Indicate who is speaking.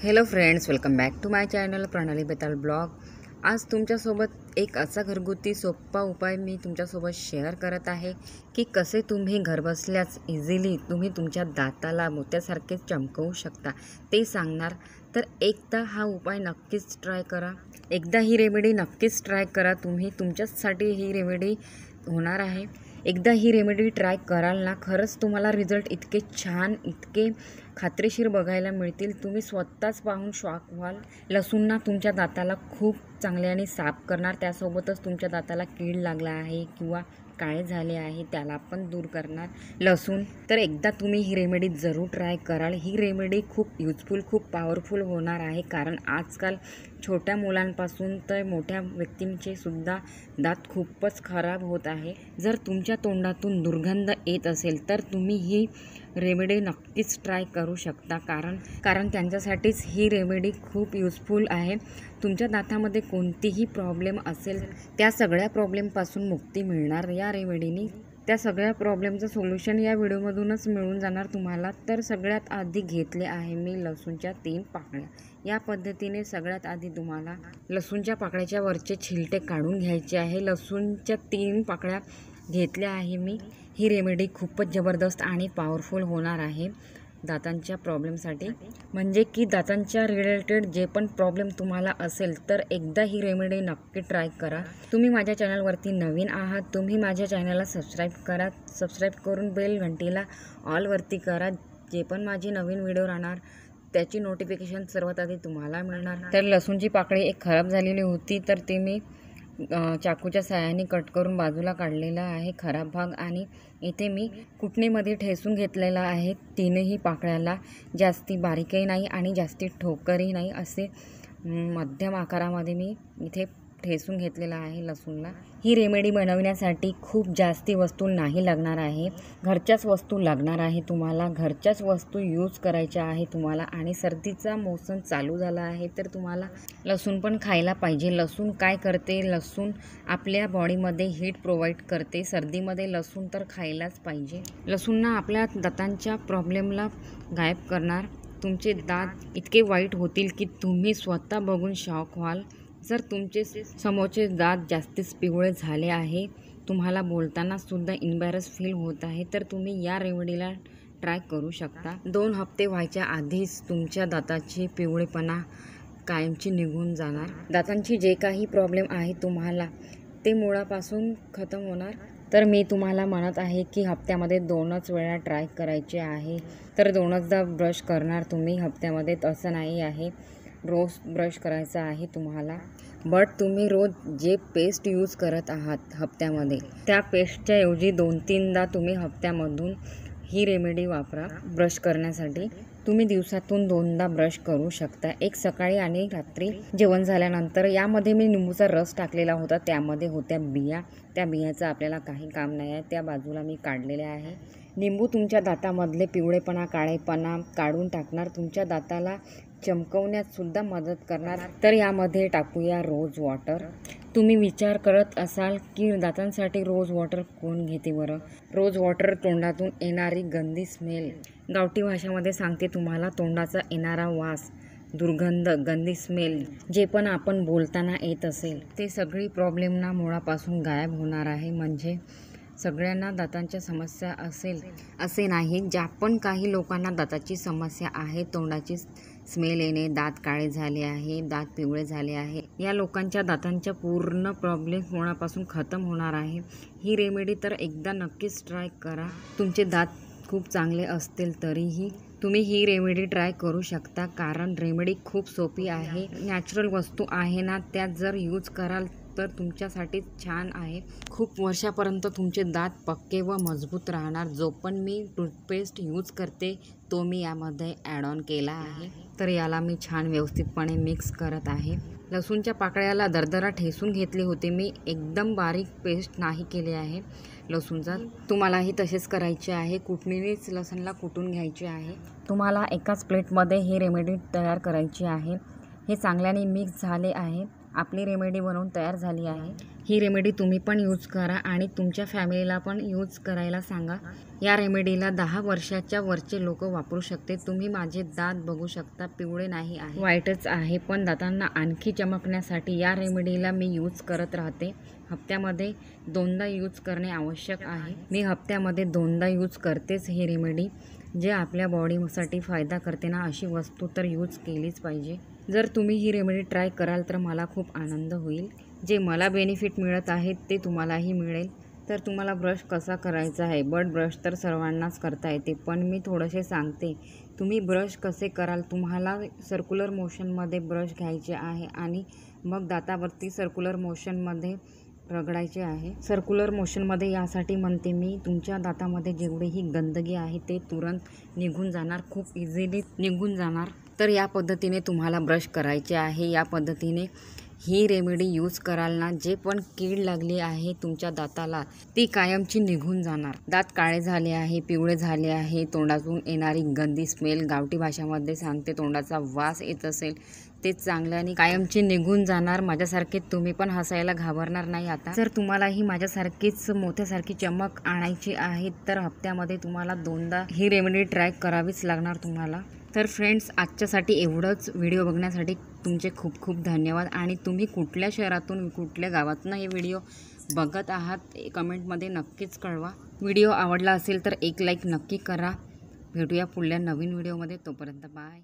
Speaker 1: Hello friends, welcome back to my channel Pranali Betal blog. आज तुमच्यासोबत एक असा घरगुती सोपा उपाय मी तुमच्यासोबत शेअर करत आहे की कसे तुम्ही घरबसल्याच इझिली तुम्ही तुमच्या दाताला मोत्यासारखे चमकवू शकता ते सांगणार। तर एकदा हा उपाय नक्कीच ट्राय करा, एकदा ही रेमेडी नक्कीच ट्राय करा। तुम्ही तुमच्यासाठी ही रेमेडी होणार आहे। एकदा ही रेमेडी ट्राय कराल ना, खरंच तुम्हाला रिझल्ट इतके छान, इतके खात्रीशीर बघायला मिळतील, तुम्ही स्वतःच पाहून शॉक व्हाल। लसूण ना तुमच्या दाताला खूप चांगल्याने साफ करणार, त्यासोबतच तुमच्या दाताला कीड लागला आहे किंवा काळे झाले आहे त्याला पण दूर करणार लसूण। तर एकदा तुम्ही ही रेमेडी जरूर ट्राय कराल। ही रेमेडी खूप यूजफुल, खूप पॉवरफुल होणार आहे, कारण आजकाल छोट्या मुलांपासून तर मोठ्या व्यक्तींचे सुद्धा दात खूपच खराब होत आहे। जर तुमच्या तोंडातून दुर्गंध येत असेल तर तुम्ही ही रेमेडी नक्कीच ट्राय करू शकता, कारण त्यांच्यासाठीच ही रेमेडी खूप यूजफुल आहे। तुमच्या दातामध्ये कोणतीही प्रॉब्लेम असेल त्या सगळ्या प्रॉब्लेमपासून मुक्ती मिळणार या रेमेडीने। त्या सगळ्या प्रॉब्लेमचं सोल्युशन या व्हिडिओमधूनच मिळून जाणार तुम्हाला। तर सगळ्यात आधी घेतले आहे मी लसूणच्या 3 पाकळ्या। या पद्धतीने सगळ्यात आधी तुम्हाला लसूणच्या पाकळ्याच्या वरचे छिलटे काढून घ्यायचे आहे। लसूणच्या 3 पाकळ्या घेतल्या आहे मी। ही रेमेडी खूपच जबरदस्त आणि पॉवरफुल होणार आहे दातांच्या प्रॉब्लेमसाठी, म्हणजे की दातांच्या रिलेटेड जे पण प्रॉब्लेम तुम्हाला असेल तर एकदा ही रेमेडी नक्की ट्राय करा। तुम्ही माझ्या चॅनलवरती नवीन आहात, तुम्ही माझ्या चॅनलला सबस्क्राईब करा, सबस्क्राईब करून बेल घंटीला ऑलवरती करा। जे पण माझी नवीन व्हिडिओ राहणार त्याची नोटिफिकेशन सर्वात आधी तुम्हाला मिळणार। तर लसूणची पाकळी एक खराब झालेली होती, तर ते मी चाकूच्या साहाय्याने कट करून बाजूला काढलेला आहे खराब भाग, आणि इथे मी कुटणीमध्ये ठेसून घेतलेला आहे तीनही पाकळ्याला। जास्ती बारीकही नाही आणि जास्ती ठोकरही नाही, असे मध्यम आकारामध्ये मी इथे ठेसून घेतलेला आहे लसूणला। ही रेमेडी बनवण्यासाठी खूप जास्ती वस्तू नाही लागणार आहे, घरच्याच वस्तू लागणार आहे तुम्हाला। घरच्याच वस्तू यूज करायच्या आहे तुम्हाला। आणि सर्दीचा मोसम चालू झाला आहे तर तुम्हाला लसूण पण खायला पाहिजे। लसूण काय करते, लसूण आपल्या बॉडीमध्ये हीट प्रोव्हाइड करते। सर्दीमध्ये लसूण तर खायलाच पाहिजे। लसूणना आपल्या दातांच्या प्रॉब्लेमला गायब करणार। तुमचे दात इतके वाईट होतील की तुम्ही स्वतः बघून शॉक व्हाल। जर तुमचे समोरचे दात जास्तीच पिवळे झाले आहे, तुम्हाला बोलताना सुद्धा इम्बॅरस फील होत आहे, तर तुम्ही या रेमेडीला ट्राय करू शकता। 2 हफ्ते व्हायच्या आधीच तुमच्या दाताची पिवळेपणा कायमची निघून जाणार। दातांची जे काही प्रॉब्लेम आहे तुम्हाला ते मुळापासून खतम होणार। तर मी तुम्हाला म्हणत आहे की हप्त्यामध्ये 2च वेळा ट्राय करायचे आहे, तर 2दा ब्रश करणार तुम्ही हप्त्यामध्ये, तसं नाही आहे रोज ब्रश करायचा आहे तुम्हाला। बट तुम्ही रोज जे पेस्ट यूज करत आहात हप्त्यामध्ये, त्या पेस्टच्या ऐवजी 2-3दा तुम्ही हप्त्यामधून ही रेमेडी वापरा ब्रश करण्यासाठी। तुम्ही दिवसातून 2दा ब्रश करू शकता, एक सकाळी आणि रात्री जेवण झाल्यानंतर। यामध्ये मी लिंबूचा रस टाकलेला होता, त्यामध्ये होत्या बिया, त्या बियाचं आपल्याला काही काम नाही आहे, त्या बाजूला मी काढलेल्या आहे। लिंबू तुमच्या दातामधले पिवळेपणा, काळेपणा काढून टाकणार, तुमच्या दाताला चमकवण्यात सुद्धा मदत करणार। तर यामध्ये टाकूया रोज वॉटर। तुम्ही विचार करत असाल की दातांसाठी रोज वॉटर कोण घेते बरं? रोज वॉटर तोंडातून येणारी गंदी स्मेल, गावठी भाषेमध्ये सांगते तुम्हाला, तोंडाचा येणारा वास, दुर्गंध, गंदी स्मेल, जे पण आपण बोलताना येत असेल ते सगळी प्रॉब्लेमना मुळापासून गायब होणार आहे। म्हणजे सगळ्यांना दातांच्या समस्या असेल असे नाही, ज्या पण काही लोकांना दाताची समस्या आहे, तोंडाची स्मेल येणे, दात काळे झाले आहे, दात पिवळे झाले आहे, या लोकांच्या दातांच्या पूर्ण प्रॉब्लेम मुळापासून खतम होणार आहे। ही रेमेडी तर एकदा नक्कीच ट्राय करा। तुमचे दात खूप चांगले असतील तरीही तुम्ही ही रेमेडी ट्राय करू शकता, कारण रेमेडी खूप सोपी आहे। नॅचरल वस्तू आहे ना, त्या जर यूज कराल तर तुमच्यासाठीच छान आहे। खूप वर्षापर्यंत तुमचे दात पक्के व मजबूत राहणार। जो पण मी टूथपेस्ट यूज करते तो मी यामध्ये ॲड ऑन केला आहे। तर याला मी छान व्यवस्थितपणे मिक्स करत आहे। लसूणच्या पाकळ्याला दरदरा ठेसून घेतले होते मी, एकदम बारीक पेस्ट नाही केले आहे लसूणचा। तुम्हालाही तसेच करायचे आहे, कुटणीनेच लसूणला कुटून घ्यायचे आहे। तुम्हाला एकाच प्लेटमध्ये हे रेमेडी तयार करायची आहे। हे चांगल्याने मिक्स झाले आहे, आपली रेमेडी बनवून तयार झाली आहे। ही रेमेडी तुम्ही पण यूज करा आणि तुमच्या फॅमिलीला पण यूज करायला सांगा. या रेमेडीला 10 वर्षाच्या वरचे लोक वापरू शकते. तुम्ही माझे दात बघू शकता, पिवळे नाही आहे, व्हाईटच आहे, पण दातांना आणखी चमकण्यासाठी या रेमेडीला मी यूज करत राहते. हप्त्यामध्ये 2दा यूज करणे आवश्यक आहे. मी हप्त्यामध्ये 2दा यूज करतेच ही रेमेडी. जे आपल्या बॉडीसाठी फायदा करते ना, अशी वस्तू तर यूज केलीच पाहिजे. जर तुम्ही ही रेमेडी ट्राय कराल तर मला खूप आनंद होईल. जे मला बेनिफिट मिळत आहे ते तुम्हालाही मिळेल. तर तुम्हाला ब्रश कसा करायचा आहे, बट ब्रश तर सर्वांनाच करता येते, पण मी थोडेसे सांगते. तुम्ही ब्रश कसे कराल, तुम्हाला सर्क्युलर मोशनमध्ये ब्रश घ्यायचे आहे आणि मग दातावरती सर्क्युलर मोशनमध्ये रगडायचे आहे. सर्क्युलर मोशनमध्ये यासाठी म्हणते मी, तुमच्या दातामध्ये जेवढीही गंदगी आहे ते तुरंत निघून जाणार, खूप इझिली निघून जाणार. तर या पद्धतीने तुम्हाला ब्रश करायचे आहे. या पद्धतीने ही रेमेडी यूज कराल ना, जे पण कीड लागली आहे तुमच्या दाताला ती कायमची निघून जाणार. दात काळे झाले आहे, पिवळे झाले आहे, तोंडातून येणारी गंदी स्मेल, गावठी भाषामध्ये सांगते तोंडाचा वास येत असेल, ते चांगल्याने कायमची निघून जाणार. माझ्यासारखे तुम्ही पण हसायला घाबरणार नाही. आता जर तुम्हालाही माझ्यासारखीच मोत्यासारखी चमक आणायची आहे तर हप्त्यामध्ये तुम्हाला 2दा ही रेमेडी ट्राय करावीच लागणार तुम्हाला. तर फ्रेंड्स, आजच्यासाठी एवढंच. व्हिडिओ बघण्यासाठी तुमचे खूप खूप धन्यवाद. आणि तुम्ही कुठल्या शहरातून, कुठल्या गावातून हे व्हिडिओ बघत आहात कमेंटमध्ये नक्कीच कळवा. व्हिडिओ आवडला असेल तर एक लाईक नक्की करा. भेटूया पुढल्या नवीन व्हिडिओमध्ये. तोपर्यंत बाय.